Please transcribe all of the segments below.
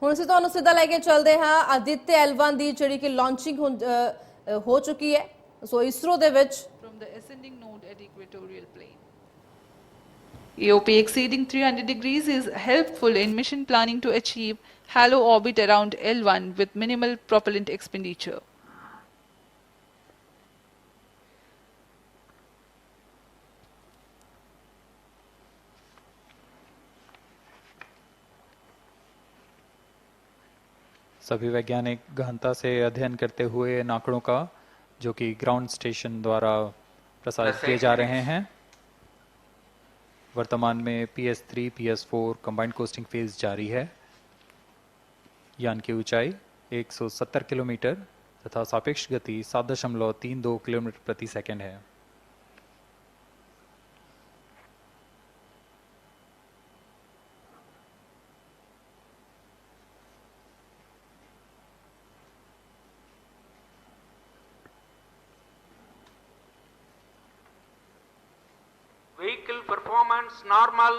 ਹੁਣ ਅਸੀਂ ਤੁਹਾਨੂੰ ਸਿੱਧਾ ਲੈ ਕੇ ਚੱਲਦੇ ਹਾਂ ਆਦਿਤਿਆ L1 ਦੀ ਜਿਹੜੀ ਕਿ ਲਾਂਚਿੰਗ ਹੋ ਚੁੱਕੀ ਹੈ। ਸੋ ਇਸਰੋ ਦੇ ਵਿੱਚ from the ascending node at equatorial plane. AOP exceeding 300 degrees is helpful in mission planning to achieve halo orbit around L1 with minimal propellant expenditure. सभी वैज्ञानिक गहनता से अध्ययन करते हुए इन आंकड़ों का जो कि ग्राउंड स्टेशन द्वारा प्रसारित किए जा रहे हैं। वर्तमान में PS3 PS4 combined costing phase जारी है। यान की ऊंचाई 170 किलोमीटर तथा सापेक्ष गति 7.32 किलोमीटर प्रति सेकंड है। Vehicle performance normal.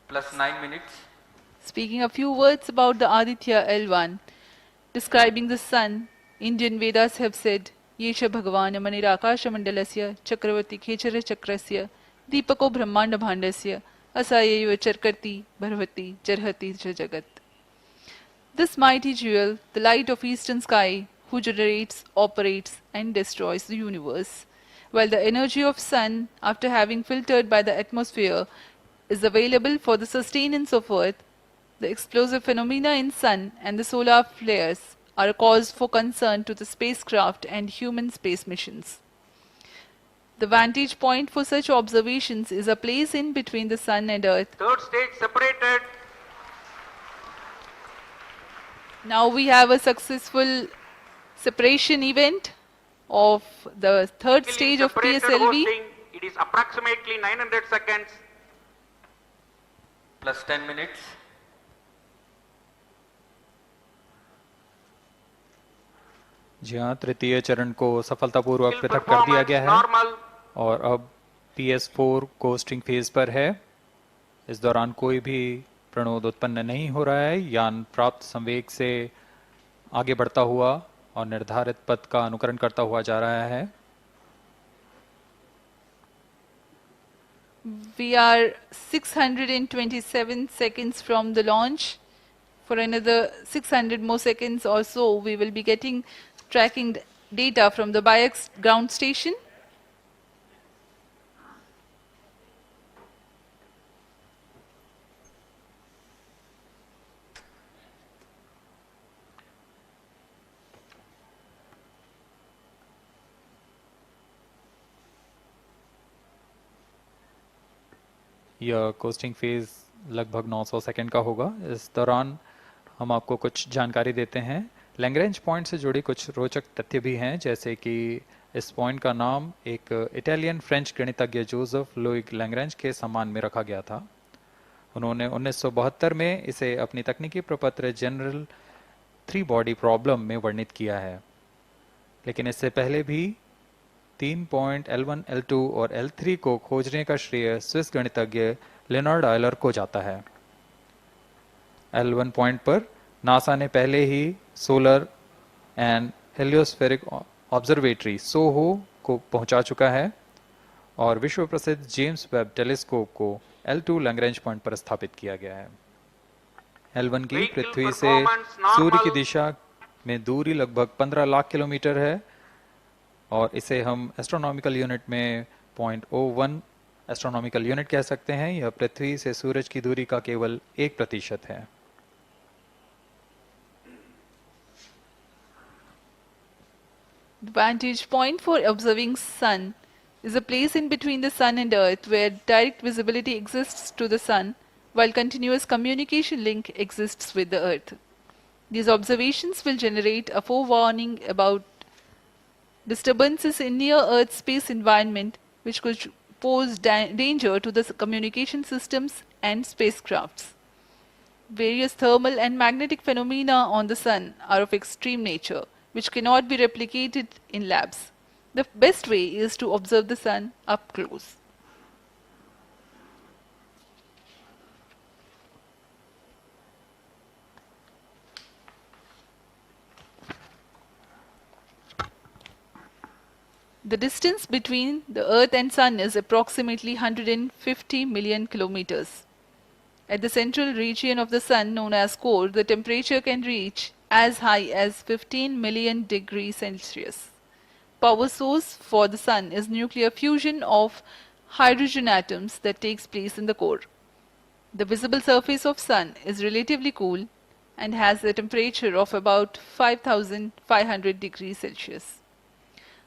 Plus 9 minutes. Speaking a few words about the Aditya L1, describing the sun, Indian Vedas have said, Yesha Bhagavan Manirakasha Mandalasya Chakravarti Khechara Chakrasya Deepako Brahmanda Bhandasya Asayeva Charkarti Bharvati Charhati Jagat. This mighty jewel, the light of eastern sky, who generates, operates and destroys the universe, while the energy of sun, after having filtered by the atmosphere, is available for the sustenance of earth. The explosive phenomena in sun and the solar flares are a cause for concern to the spacecraft and human space missions. The vantage point for such observations is a place in between the sun and earth. Third stage separated. Now we have a successful separation event of the third stage of Separated PSLV. hosting. It is approximately 900 seconds. Plus 10 minutes. जी हाँ, तृतीय चरण को सफलतापूर्वक पृथक कर दिया गया है और अब PS4 कोस्टिंग फेज पर है। इस दौरान कोई भी प्रणोद उत्पन्न नहीं हो रहा है। यान प्राप्त संवेग से आगे बढ़ता हुआ और निर्धारित पथ का अनुकरण करता हुआ जा रहा है। We are 627 seconds from the launch. For another 600 more seconds or so, we will be getting tracking data from the BIAX ground station. यह कोस्टिंग फेज लगभग 900 सेकंड का होगा। इस दौरान हम आपको कुछ जानकारी देते हैं। लैग्रेंज पॉइंट से जुड़ी कुछ रोचक तथ्य भी हैं, जैसे कि इस पॉइंट का नाम एक इटालियन फ्रेंच गणितज्ञ जोसेफ लुई लैग्रेंज के सम्मान में रखा गया था। उन्होंने 1972 में इसे अपनी तकनीकी प्रपत्र जनरल 3 बॉडी प्रॉब्लम में वर्णित किया है, लेकिन इससे पहले भी 3 पॉइंट L1, L2 और L3 को खोजने का श्रेय स्विस गणितज्ञ लियोनार्ड आयलर को जाता है। L1 पॉइंट पर नासा ने पहले ही सोलर एंड हेलियोस्फेरिक ऑब्जर्वेटरी सोहो को पहुंचा चुका है और विश्व प्रसिद्ध जेम्स वेब टेलीस्कोप को L2 लैग्रेंज पॉइंट पर स्थापित किया गया है। L1 की पृथ्वी से सूर्य की दिशा में दूरी लगभग 15 लाख किलोमीटर है और इसे हम एस्ट्रोनॉमिकल यूनिट में 0.01 एस्ट्रोनॉमिकल यूनिट कह सकते हैं। यह पृथ्वी से सूरज की दूरी का केवल 1% है। The vantage point for observing sun is a place in between the sun and earth where direct visibility exists to the sun while continuous communication link exists with the earth. These observations will generate a forewarning about disturbances in near-Earth space environment which could pose danger to the communication systems and spacecrafts. Various thermal and magnetic phenomena on the Sun are of extreme nature, which cannot be replicated in labs. The best way is to observe the Sun up close. The distance between the Earth and Sun is approximately 150 million kilometers. At the central region of the Sun, known as core, the temperature can reach as high as 15 million degrees Celsius. Power source for the Sun is nuclear fusion of hydrogen atoms that takes place in the core. The visible surface of Sun is relatively cool and has a temperature of about 5,500 degrees Celsius.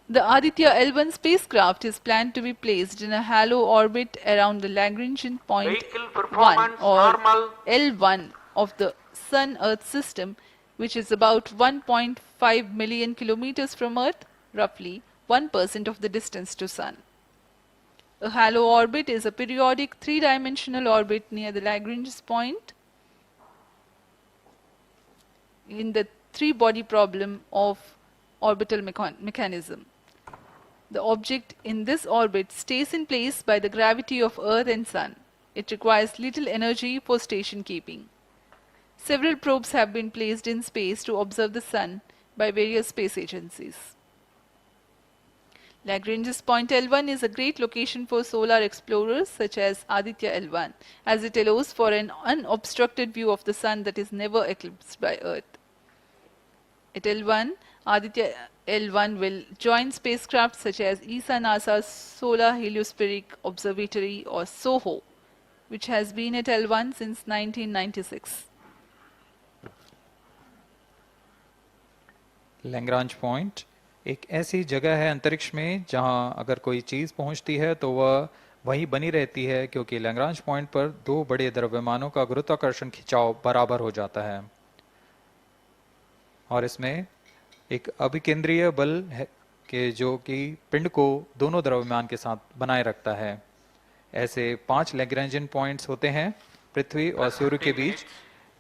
The A-L1 spacecraft is planned to be placed in a halo orbit around the Lagrangian point Vehicle 1 performance or normal. L1 of the Sun-Earth system, which is about 1.5 million kilometers from Earth, roughly 1% of the distance to Sun. A halo orbit is a periodic three-dimensional orbit near the Lagrangian point in the three-body problem of orbital mechanism. The object in this orbit stays in place by the gravity of Earth and Sun. It requires little energy for station keeping. Several probes have been placed in space to observe the Sun by various space agencies. Lagrange's point L1 is a great location for solar explorers such as Aditya L1, as it allows for an unobstructed view of the Sun that is never eclipsed by Earth. At L1, Aditya L1 will join spacecraft such as ESA-NASA's Solar Heliospheric Observatory or SOHO, which has been at L1 since 1996. Lagrange point एक ऐसी जगह है अंतरिक्ष में जहां अगर कोई चीज़ पहुंचती है तो वह वहीं बनी रहती है, क्योंकि लैग्रांज पॉइंट पर दो बड़े द्रव्यमानों का गुरुत्वाकर्षण खिंचाव बराबर हो जाता है और इसमें एक अभिकेंद्रीय बल है कि जो कि पिंड को दोनों द्रव्यमान के साथ बनाए रखता है। ऐसे 5 लैग्रेंजियन पॉइंट्स होते हैं पृथ्वी और सूर्य के बीच।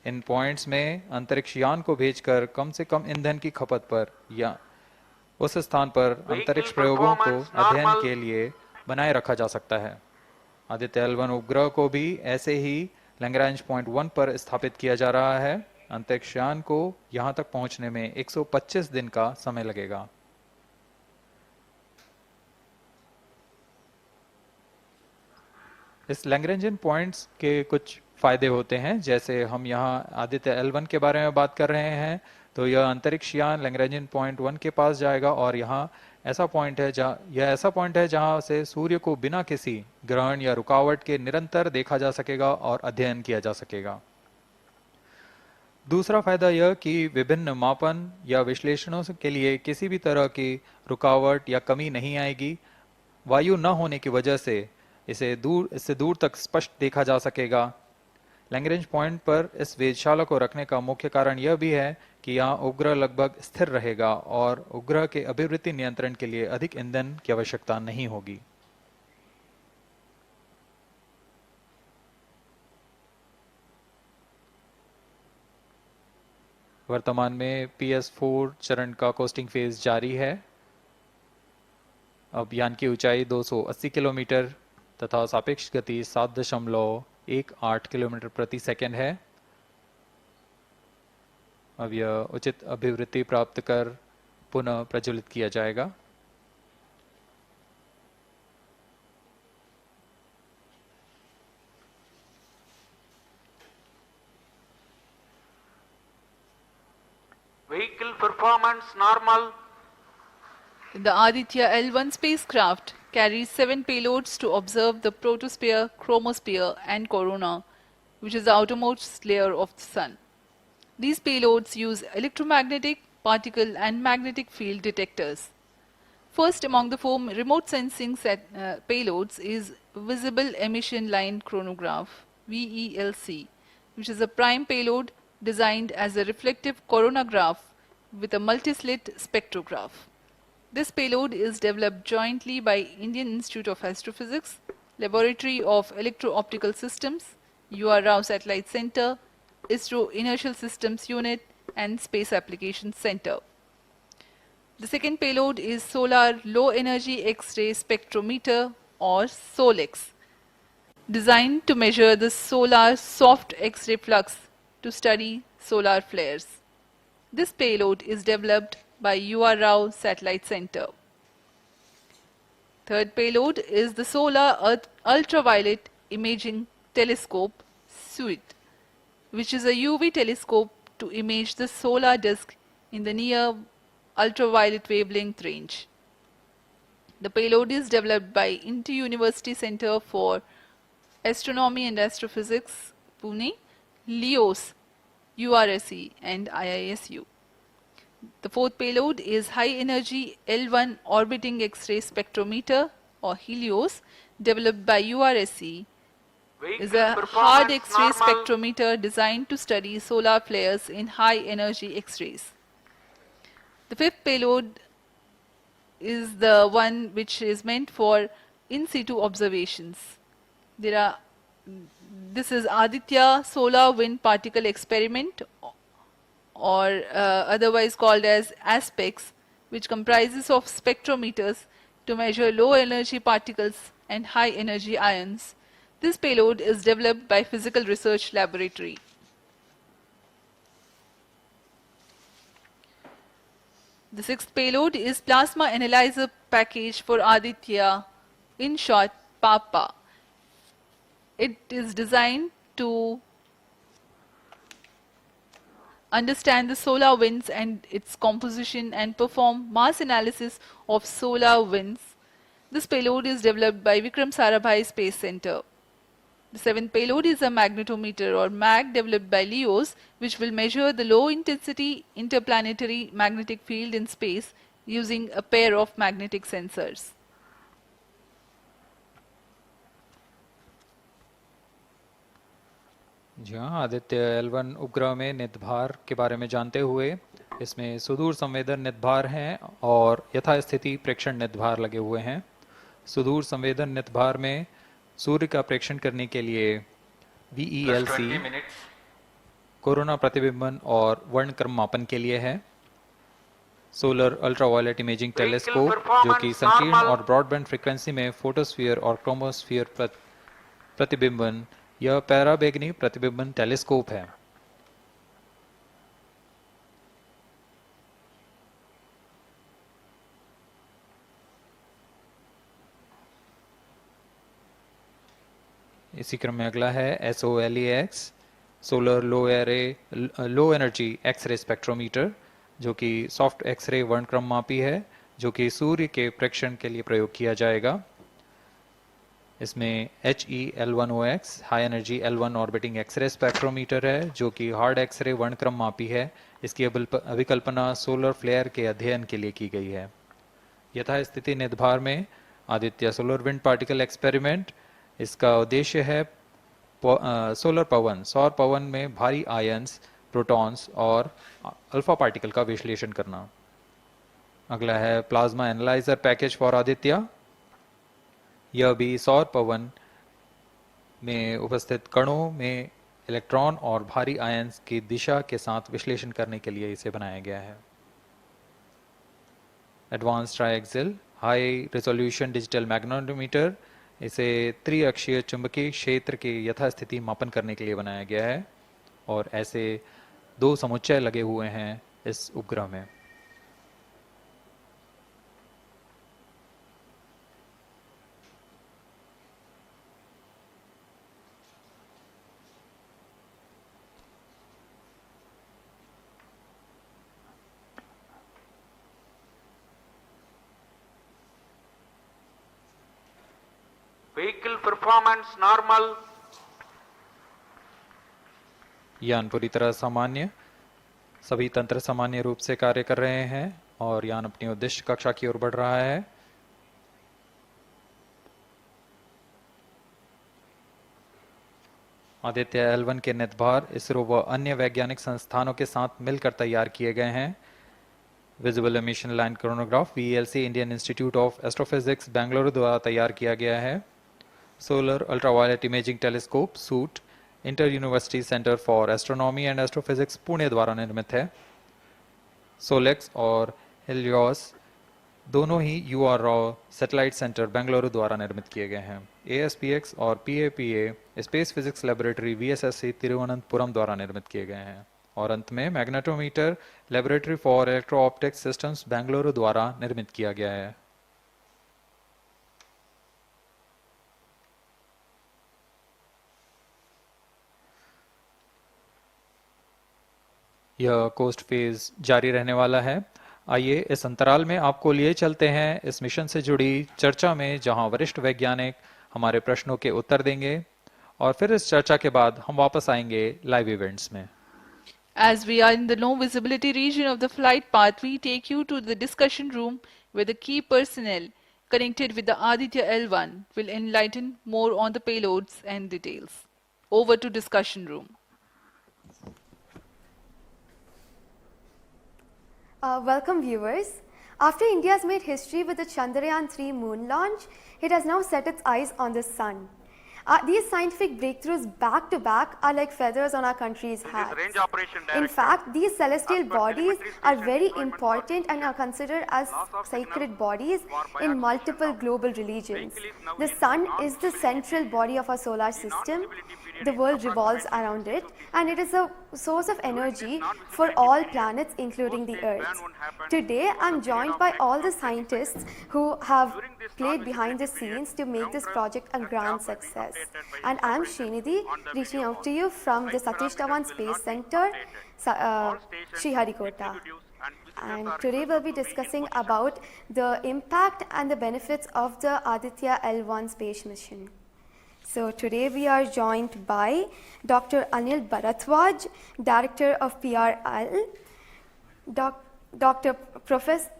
इन पॉइंट्स में अंतरिक्ष यान को भेजकर कम से कम ईंधन की खपत पर या उस स्थान पर अंतरिक्ष प्रयोगों को अध्ययन के लिए बनाए रखा जा सकता है। आदित्य L1 उपग्रह को भी ऐसे ही लैग्रेंज पॉइंट 1 पर स्थापित किया जा रहा है। अंतरिक्ष यान को यहां तक पहुंचने में 125 दिन का समय लगेगा। इस लैग्रेंजियन पॉइंट्स के कुछ फायदे होते हैं, जैसे हम यहाँ आदित्य L1 के बारे में बात कर रहे हैं तो यह अंतरिक्ष यान लैग्रेंजियन पॉइंट 1 के पास जाएगा और यहाँ ऐसा पॉइंट है जहाँ से सूर्य को बिना किसी ग्रहण या रुकावट के निरंतर देखा जा सकेगा और अध्ययन किया जा सकेगा। दूसरा फायदा यह कि विभिन्न मापन या विश्लेषणों के लिए किसी भी तरह की रुकावट या कमी नहीं आएगी। वायु न होने की वजह से इससे दूर तक स्पष्ट देखा जा सकेगा। लैग्रेंज पॉइंट पर इस वेधशाला को रखने का मुख्य कारण यह भी है कि यहाँ उपग्रह लगभग स्थिर रहेगा और उपग्रह के अभिवृत्ति नियंत्रण के लिए अधिक ईंधन की आवश्यकता नहीं होगी। वर्तमान में PS4 चरण का कोस्टिंग फेज जारी है। अब यान की ऊंचाई 280 किलोमीटर तथा सापेक्ष गति 7.18 किलोमीटर प्रति सेकंड है। अब यह उचित अभिवृत्ति प्राप्त कर पुनः प्रज्वलित किया जाएगा। Vehicle performance normal. The Aditya L1 spacecraft carries 7 payloads to observe the protosphere, chromosphere and corona, which is the outermost layer of the Sun. These payloads use electromagnetic, particle and magnetic field detectors. First among the 4 remote sensing payloads is Visible Emission Line Chronograph (VELC), which is a prime payload designed as a reflective coronagraph with a multislit spectrograph. This payload is developed jointly by Indian Institute of Astrophysics, Laboratory of Electro-Optical Systems, UR Rao Satellite Center, ISRO Inertial Systems Unit, and Space Applications Center. The second payload is Solar Low Energy X-ray Spectrometer, or SOLEX, designed to measure the solar soft X-ray flux to study solar flares. This payload is developed by UR Rao Satellite Center. Third payload is the Solar Earth Ultraviolet Imaging Telescope SUIT, which is a UV telescope to image the solar disk in the near ultraviolet wavelength range. The payload is developed by Inter-University Center for Astronomy and Astrophysics, Pune, LEOS, URSE, and IISU. The fourth payload is High Energy L1 Orbiting X-ray Spectrometer, or HELIOS, developed by URSE. Is a hard X-ray spectrometer designed to study solar flares in high energy X-rays. The fifth payload is the one which is meant for in situ observations. This is Aditya Solar Wind Particle Experiment, or otherwise called as ASPEX, which comprises of spectrometers to measure low energy particles and high energy ions. This payload is developed by Physical Research Laboratory. The sixth payload is Plasma Analyzer Package for Aditya, in short PAPA. It is designed to understand the solar winds and its composition and perform mass analysis of solar winds. This payload is developed by Vikram Sarabhai Space Center. The seventh payload is a magnetometer, or MAG, developed by LEOS, which will measure the low intensity interplanetary magnetic field in space using a pair of magnetic sensors. जी हाँ, Aditya L1 उपग्रह में नितभार के बारे में जानते हुए इसमें सुदूर संवेदन नितभार हैं और यथास्थिति प्रेक्षण नितभार लगे हुए हैं। सुदूर संवेदन नितभार में सूर्य का प्रेक्षण करने के लिए VELC कोरोना प्रतिबिंबन और वर्णक्रम मापन के लिए है। सोलर अल्ट्रावायलेट इमेजिंग टेलीस्कोप, जो कि संकीर्ण और ब्रॉडबैंड फ्रीक्वेंसी में फोटोस्फीयर और क्रोमोस्फीयर प्रतिबिंबन, यह पैराबैंगनी प्रतिबिंबन टेलीस्कोप है। इसी क्रम में अगला है SOLEX, solar low energy x-ray spectrometer, जो कि सॉफ्ट एक्सरे वर्णक्रम मापी है, जो कि सूर्य के प्रेक्षण के लिए प्रयोग किया जाएगा। इसमें HEL1OX high energy L1 orbiting x-ray spectrometer है, जो कि हार्ड एक्सरे वर्णक्रम मापी है। इसकी अभिकल्पना सोलर फ्लेयर के अध्ययन के लिए की गई है। यथास्थिति नितभार में Aditya solar wind particle experiment, इसका उद्देश्य है सोलर पवन, सौर पवन में भारी आयंस, प्रोटॉन्स और अल्फा पार्टिकल का विश्लेषण करना। अगला है plasma analyser package for Aditya. यह भी सौर पवन में उपस्थित कणों में इलेक्ट्रॉन और भारी आयंस की दिशा के साथ विश्लेषण करने के लिए इसे बनाया गया है। Advance triaxial high resolution digital magnetometer, इसे त्रिअक्षीय चुंबकीय क्षेत्र के यथास्थिति मापन करने के लिए बनाया गया है और ऐसे 2 समुच्चय लगे हुए हैं इस उपग्रह में। Vehicle performance normal. यान पूरी तरह सामान्य, सभी तंत्र सामान्य रूप से कार्य कर रहे हैं और यान अपनी उद्देश्य कक्षा की ओर बढ़ रहा है। आदित्य L1 के नितभार इसरो व अन्य वैज्ञानिक संस्थानों के साथ मिलकर तैयार किए गए हैं। Visible emission line coronagraph VELC Indian institute of astrophysics Bengaluru द्वारा तैयार किया गया है। Solar ultraviolet imaging telescope suit inter university centre for astronomy and astrophysics Pune द्वारा निर्मित है। सोलेक्स और हेलियोस दोनों ही UR Rao satellite centre Bengaluru द्वारा निर्मित किए गए हैं। ASPX और PAPA space physics laboratory VSSC Thiruvananthapuram द्वारा निर्मित किए गए हैं। और अंत में magnetometer laboratory for electro optics systems Bengaluru द्वारा निर्मित किया गया है। यह कोस्ट फेज जारी रहने वाला है। आइए इस अंतराल में आपको लिए चलते हैं इस मिशन से जुड़ी चर्चा में, जहां वरिष्ठ वैज्ञानिक हमारे प्रश्नों के उत्तर देंगे और फिर इस चर्चा के बाद हम वापस आएंगे लाइव इवेंट्स में। As we are in the low visibility region of the flight path, we take you to the discussion room where the key personnel connected with the Aditya L1 will enlighten more on the payloads and details. Over to discussion room. Welcome viewers. After India has made history with the Chandrayaan-3 moon launch, it has now set its eyes on the sun. These scientific breakthroughs back to back are like feathers on our country's hats. Range Operation In Director. fact, these celestial As per bodies telemetry are station very deployment important and for are considered as loss of sacred signal bodies for in biaxial multiple shutdown. global religions. Vehicle is now The in sun is the non-visibility central body of our solar system. non-visibility period The is world revolves approximately around it 6 to 6 and it is a source of energy non-visibility for all period, planets including the post-stage ban Earth. won't happen Today for I'm the period joined of by next all the 25 scientists who have During this played behind the non-visibility scenes period, to make this ground project a truth grand staff will be success. updated by And I'm information Srinidhi, on the reaching video out to wall. you from the Flight Satish parameters Dhawan will Space not be Center, updated. All stations, Sriharikota. executives and visitors And are today we'll be requested to discussing in position. about the impact and the benefits of the Aditya L1 space mission. So today we are joined by Dr. Anil Bharatwaj, Director of PRL,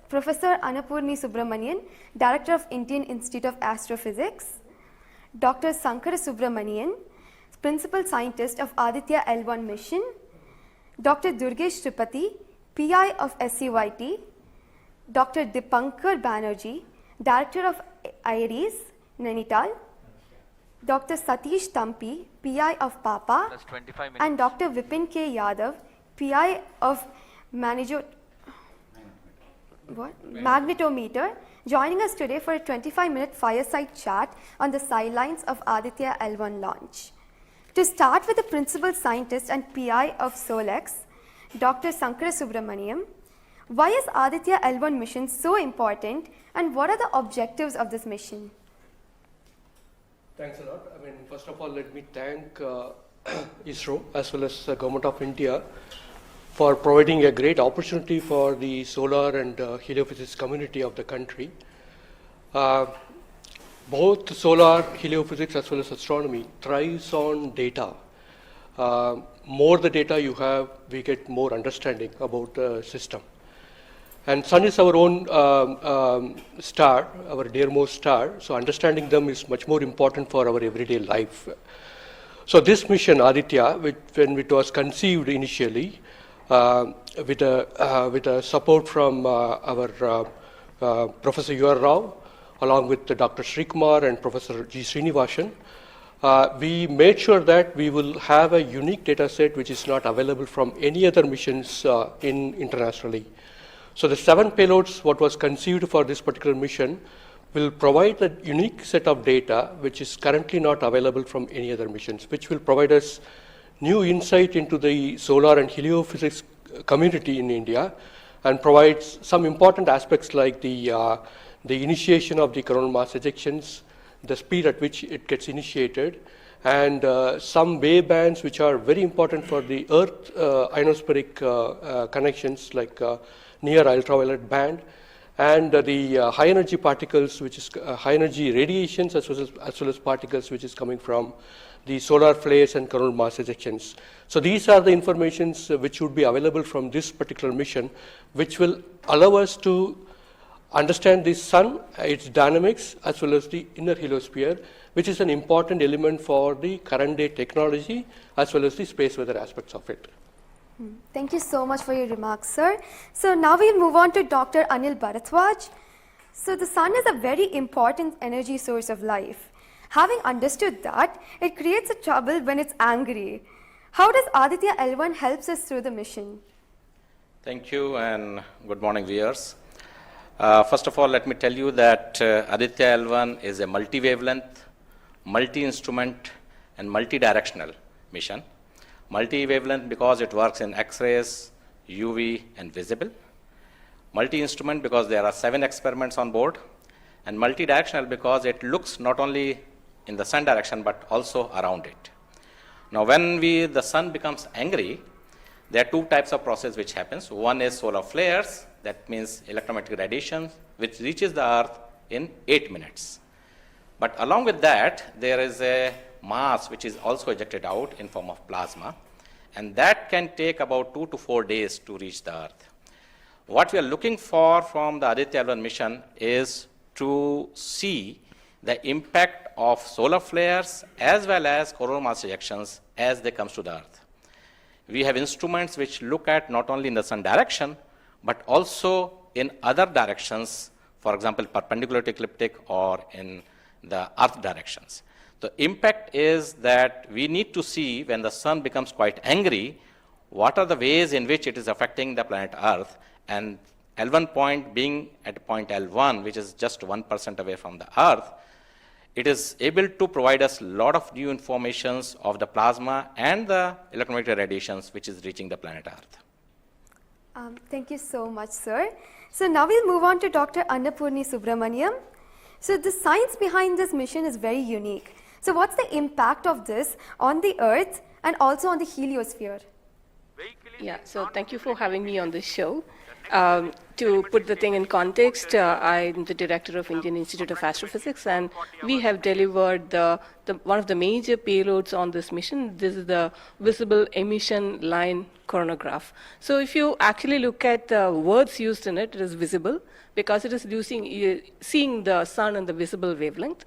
Professor Annapurni Subramanian, Director of Indian Institute of Astrophysics, Dr. Sankara Subramanian, Principal Scientist of Aditya L1 mission, Dr. Durgesh Tripati, PI of SCYT, Dr. Dipankar Banerjee, Director of IRIS, Nainital, Dr. Satish Tampi, PI of PAPA, and Dr. Vipin K. Yadav, PI of Magnetometer, joining us today for a 25-minute fireside chat on the sidelines of Aditya L1 launch. To start with the principal scientist and PI of SOLEX, Dr. Sankara Subramaniam, why is Aditya L1 mission so important and what are the objectives of this mission? Thanks a lot. I mean, first of all, let me thank ISRO as well as the Government of India for providing a great opportunity for the solar and heliophysics community of the country. Both solar, heliophysics as well as astronomy thrives on data. More the data you have, we get more understanding about the system. And sun is our own star, our dearmost star, so understanding them is much more important for our everyday life. So this mission, Aditya, when it was conceived initially, with a support from our Professor U.R. Rao, along with Dr. Srikumar and Professor G. Srinivasan, we made sure that we will have a unique data set which is not available from any other missions internationally. So the 7 payloads what was conceived for this particular mission will provide a unique set of data which is currently not available from any other missions, which will provide us new insight into the solar and heliophysics community in India and provides some important aspects like the initiation of the coronal mass ejections, the speed at which it gets initiated, and some wave bands which are very important for the Earth ionospheric connections like near ultraviolet band, and the high energy particles, which is high energy radiations as well as particles which is coming from the solar flares and coronal mass ejections. So these are the informations which would be available from this particular mission, which will allow us to understand the sun, its dynamics, as well as the inner heliosphere, which is an important element for the current day technology, as well as the space weather aspects of it. Thank you so much for your remarks, sir. So now we'll move on to Dr. Anil Bharadwaj. So the sun is a very important energy source of life. Having understood that, it creates a trouble when it's angry. How does Aditya L1 helps us through the mission? Thank you and good morning, viewers. First of all, let me tell you that Aditya L1 is a multi-wavelength, multi-instrument and multi-directional mission. Multi-wavelength because it works in X-rays, UV and visible. Multi-instrument because there are 7 experiments on board. And multi-directional because it looks not only in the sun direction but also around it. Now when the sun becomes angry, there are 2 types of process which happens. One is solar flares, that means electromagnetic radiation, which reaches the earth in 8 minutes. But along with that, there is a mass which is also ejected out in form of plasma, and that can take about 2 to 4 days to reach the earth. What we are looking for from the Aditya L1 mission is to see the impact of solar flares as well as coronal mass ejections as they come to the earth. We have instruments which look at not only in the sun direction, but also in other directions, for example, perpendicular to ecliptic or in the earth directions. The impact is that we need to see when the sun becomes quite angry, what are the ways in which it is affecting the planet Earth, and L1 point being at point L1, which is just 1% away from the Earth, it is able to provide us a lot of new informations of the plasma and the electromagnetic radiations which is reaching the planet Earth. Thank you so much, sir. So now we'll move on to Dr. Annapurni Subramaniam. So the science behind this mission is very unique. So what's the impact of this on the Earth and also on the heliosphere? Yeah, so thank you for having me on this show. To put the thing in context, I'm the director of Indian Institute of Astrophysics, and we have delivered one of the major payloads on this mission. This is the visible emission line coronagraph. So if you actually look at the words used in it, it is visible because it is seeing the sun in the visible wavelength.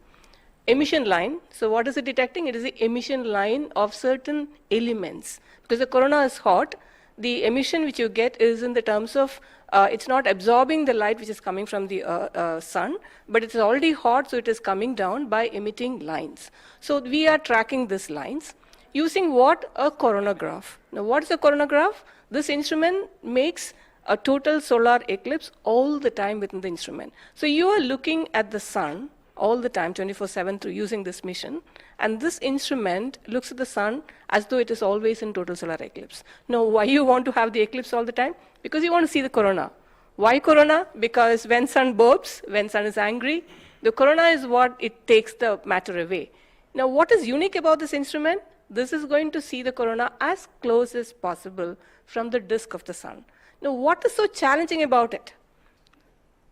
Emission line, so what is it detecting? It is the emission line of certain elements. Because the corona is hot, the emission which you get is in the terms of, it's not absorbing the light which is coming from the sun, but it's already hot, so it is coming down by emitting lines. So we are tracking these lines using what? A coronagraph. Now what is a coronagraph? This instrument makes a total solar eclipse all the time within the instrument. So you are looking at the sun all the time, 24/7 through using this mission. And this instrument looks at the sun as though it is always in total solar eclipse. Now, why you want to have the eclipse all the time? Because you want to see the corona. Why corona? Because when sun burps, when sun is angry, the corona is what it takes the matter away. Now, what is unique about this instrument? This is going to see the corona as close as possible from the disk of the sun. Now, what is so challenging about it?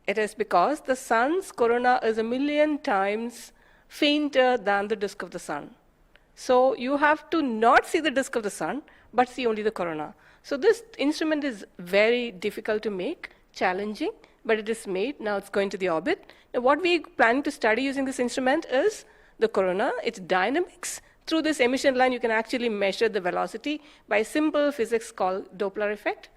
It is because the sun's corona is 1,000,000 times fainter than the disk of the sun. So you have to not see the disk of the sun, but see only the corona. So this instrument is very difficult to make, challenging, but it is made. Now it's going to the orbit. Now what we plan to study using this instrument is the corona, its dynamics. Through this emission line, you can actually measure the velocity by simple physics called Doppler effect.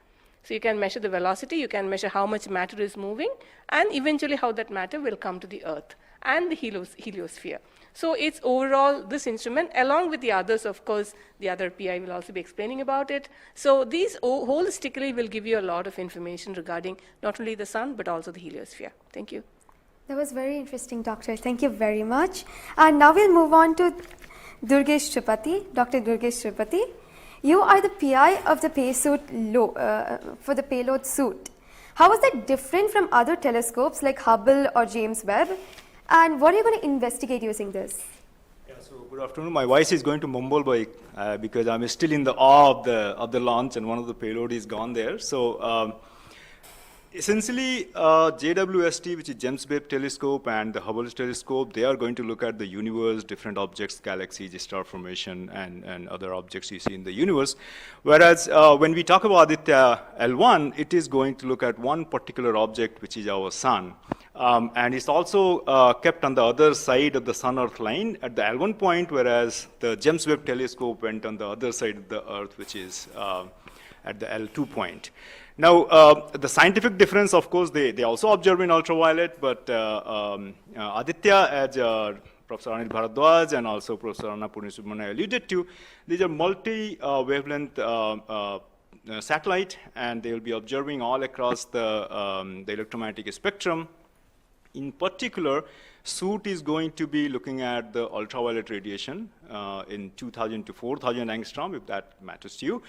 So you can measure the velocity, you can measure how much matter is moving, and eventually how that matter will come to the Earth and the heliosphere. So it's overall this instrument, along with the others, of course, the other PI will also be explaining about it. So these holistically will give you a lot of information regarding not only the sun, but also the heliosphere. Thank you. That was very interesting, Doctor. Thank you very much. And now we'll move on to Durgesh Tripathi, Dr. Durgesh Tripathi. You are the PI of the for the payload suit. How is that different from other telescopes like Hubble or James Webb? And what are you going to investigate using this? Yeah, so good afternoon. My voice is going to mumble because I'm still in the awe of the launch, and one of the payload is gone there. So essentially, JWST, which is James Webb Telescope, and the Hubble Telescope, they are going to look at the universe, different objects, galaxies, star formation, and other objects you see in the universe. Whereas when we talk about Aditya L1, it is going to look at one particular object, which is our sun. And it's also kept on the other side of the Sun-Earth line at the L1 point, whereas the James Webb Telescope went on the other side of the Earth, which is at the L2 point. Now, the scientific difference, of course, they also observe in ultraviolet, but Aditya, as Professor Anil Bharadwaj and also Professor Annapurni Subramanian alluded to, these are multi-wavelength satellite, and they will be observing all across the electromagnetic spectrum. In particular, SOOT is going to be looking at the ultraviolet radiation in 2000 to 4000 angstrom, if that matters to you,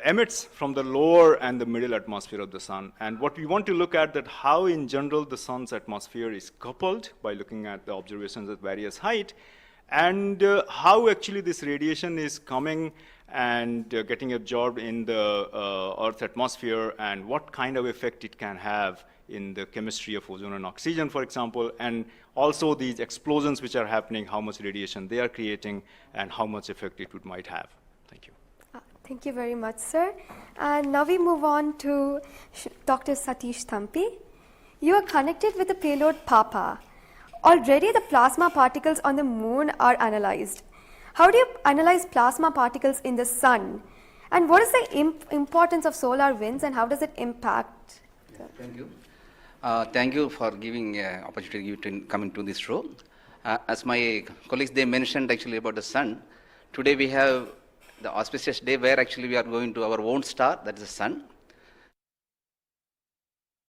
emits from the lower and the middle atmosphere of the sun. And what we want to look at that how in general the sun's atmosphere is coupled by looking at the observations at various height, and how actually this radiation is coming and getting absorbed in the Earth's atmosphere, and what kind of effect it can have in the chemistry of ozone and oxygen, for example, and also these explosions which are happening, how much radiation they are creating, and how much effect it might have. Thank you. Thank you very much, sir. And now we move on to Dr. Satish Thampi. You are connected with the payload PAPA. Already the plasma particles on the moon are analyzed. How do you analyze plasma particles in the sun? And what is the importance of solar winds, and how does it impact? Thank you. Thank you for giving opportunity to come into this show. As my colleagues, they mentioned actually about the sun. Today we have the auspicious day where actually we are going to our own star, that is the sun.